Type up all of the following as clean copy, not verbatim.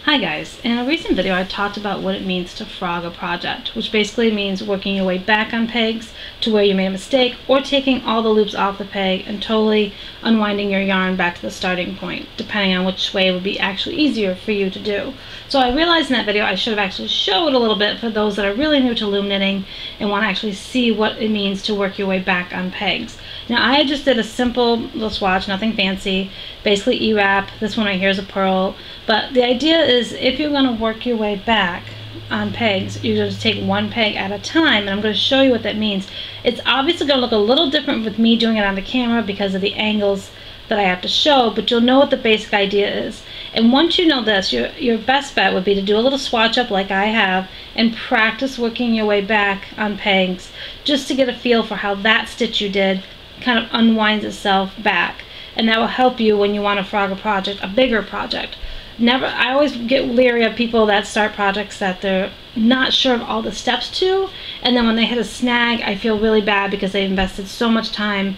Hi guys, in a recent video I talked about what it means to frog a project, which basically means working your way back on pegs to where you made a mistake, or taking all the loops off the peg and totally unwinding your yarn back to the starting point, depending on which way would be actually easier for you to do. So I realized in that video I should have actually showed a little bit for those that are really new to loom knitting and want to actually see what it means to work your way back on pegs. Now I just did a simple little swatch, nothing fancy, basically E-wrap. This one right here is a purl, but the idea is if you're going to work your way back on pegs, you're going to take one peg at a time, and I'm going to show you what that means. It's obviously going to look a little different with me doing it on the camera because of the angles that I have to show, but you'll know what the basic idea is. And once you know this, your best bet would be to do a little swatch up like I have and practice working your way back on pegs just to get a feel for how that stitch you did kind of unwinds itself back, and that will help you when you want to frog a project, a bigger project. I always get leery of people that start projects that they're not sure of all the steps to, and then when they hit a snag, I feel really bad because they invested so much time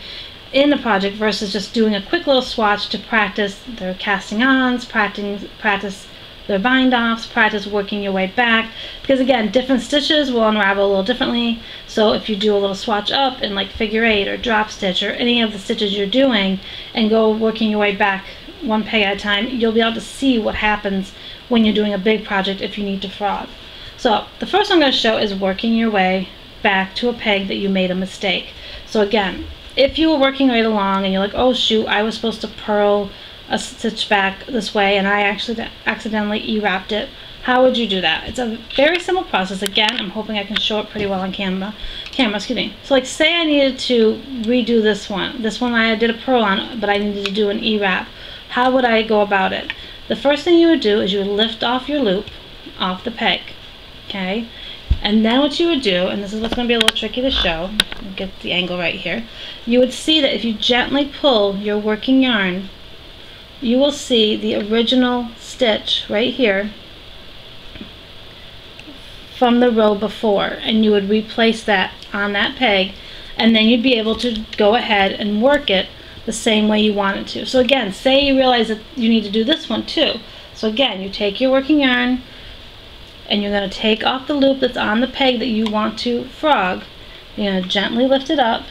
in the project versus just doing a quick little swatch to practice their casting ons, practice their bind offs, practice working your way back, because again, different stitches will unravel a little differently. So if you do a little swatch up in like figure 8 or drop stitch or any of the stitches you're doing and go working your way back one peg at a time, you'll be able to see what happens when you're doing a big project if you need to frog. So the first I'm going to show is working your way back to a peg that you made a mistake. So again, if you were working right along and you're like, oh shoot, I was supposed to purl a stitch back this way and I actually accidentally E-wrapped it, how would you do that? It's a very simple process. Again, I'm hoping I can show it pretty well on camera, excuse me. So like say I needed to redo this one I did a purl on, but I needed to do an E-wrap. How would I go about it? The first thing you would do is you would lift off your loop off the peg, okay? And then what you would do, and this is what's going to be a little tricky to show, I'll get the angle right here, you would see that if you gently pull your working yarn, you will see the original stitch right here from the row before, and you would replace that on that peg, and then you'd be able to go ahead and work it the same way you want it to. So again, say you realize that you need to do this one too. So again, you take your working yarn and you're going to take off the loop that's on the peg that you want to frog. You're going to gently lift it up,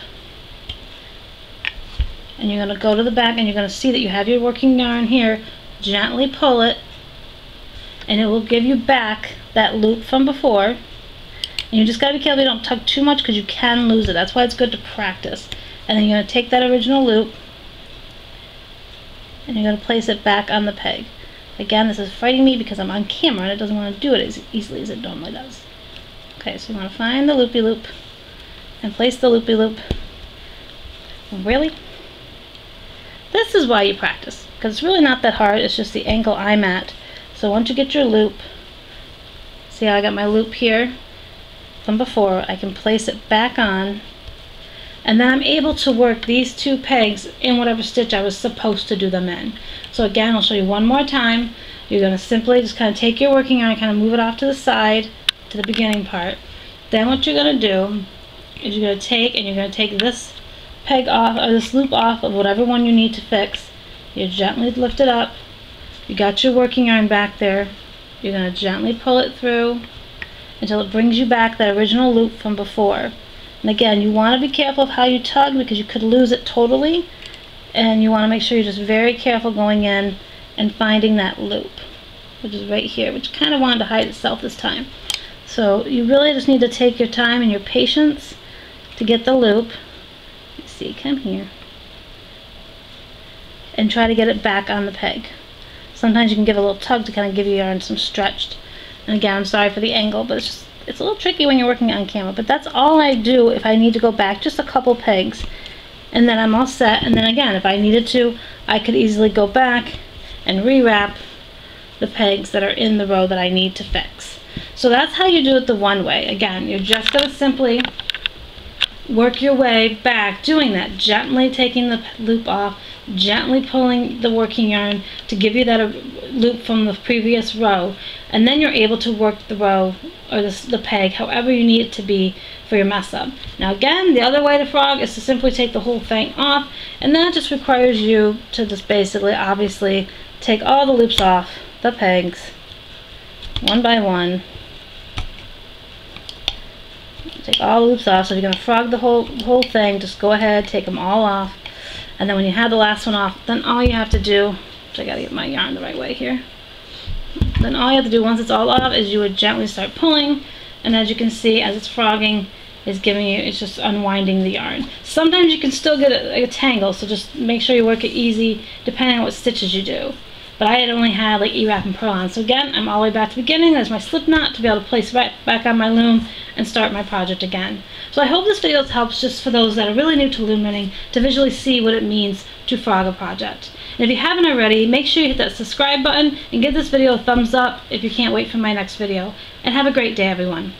and you're going to go to the back and you're going to see that you have your working yarn here. Gently pull it and it will give you back that loop from before, and you just got to be careful you don't tug too much because you can lose it. That's why it's good to practice. And then you're going to take that original loop and you're going to place it back on the peg. Again, this is fighting me because I'm on camera and it doesn't want to do it as easily as it normally does. Okay, so you want to find the loopy loop and place the loopy loop. Really? This is why you practice, because it's really not that hard, it's just the angle I'm at. So once you get your loop, see how I got my loop here from before, I can place it back on, and then I'm able to work these two pegs in whatever stitch I was supposed to do them in. So again, I'll show you one more time. You're going to simply just kind of take your working yarn, kind of move it off to the side to the beginning part. Then what you're going to do is you're going to take this peg off, or this loop off of whatever one you need to fix. You gently lift it up. You got your working yarn back there. You're going to gently pull it through until it brings you back that original loop from before. And again, you want to be careful of how you tug because you could lose it totally, and you want to make sure you're just very careful going in and finding that loop, which is right here, which kind of wanted to hide itself this time. So you really just need to take your time and your patience to get the loop. Let's see, come here and try to get it back on the peg. Sometimes you can give a little tug to kind of give your yarn some stretch. And again, I'm sorry for the angle, but it's a little tricky when you're working on camera. But that's all I do if I need to go back just a couple pegs, and then I'm all set. And then again, if I needed to, I could easily go back and rewrap the pegs that are in the row that I need to fix. So that's how you do it the one way. Again, you're just going to simply work your way back, doing that, gently taking the loop off, gently pulling the working yarn to give you that loop from the previous row, and then you're able to work the row or the peg however you need it to be for your mess up. Now again, the other way to frog is to simply take the whole thing off, and that just requires you to just basically obviously take all the loops off the pegs one by one. Take all the loops off. So if you're going to frog the whole thing, just go ahead, take them all off. And then when you have the last one off, then all you have to do, which I got to get my yarn the right way here. Then all you have to do once it's all off is you would gently start pulling, and as you can see, as it's frogging, it's just unwinding the yarn. Sometimes you can still get a tangle, so just make sure you work it easy depending on what stitches you do. But I had only had like E-wrap and purl on. So again, I'm all the way back to the beginning. There's my slip knot to be able to place right back on my loom and start my project again. So I hope this video helps just for those that are really new to loom knitting to visually see what it means to frog a project. And if you haven't already, make sure you hit that subscribe button and give this video a thumbs up if you can't wait for my next video. And have a great day, everyone.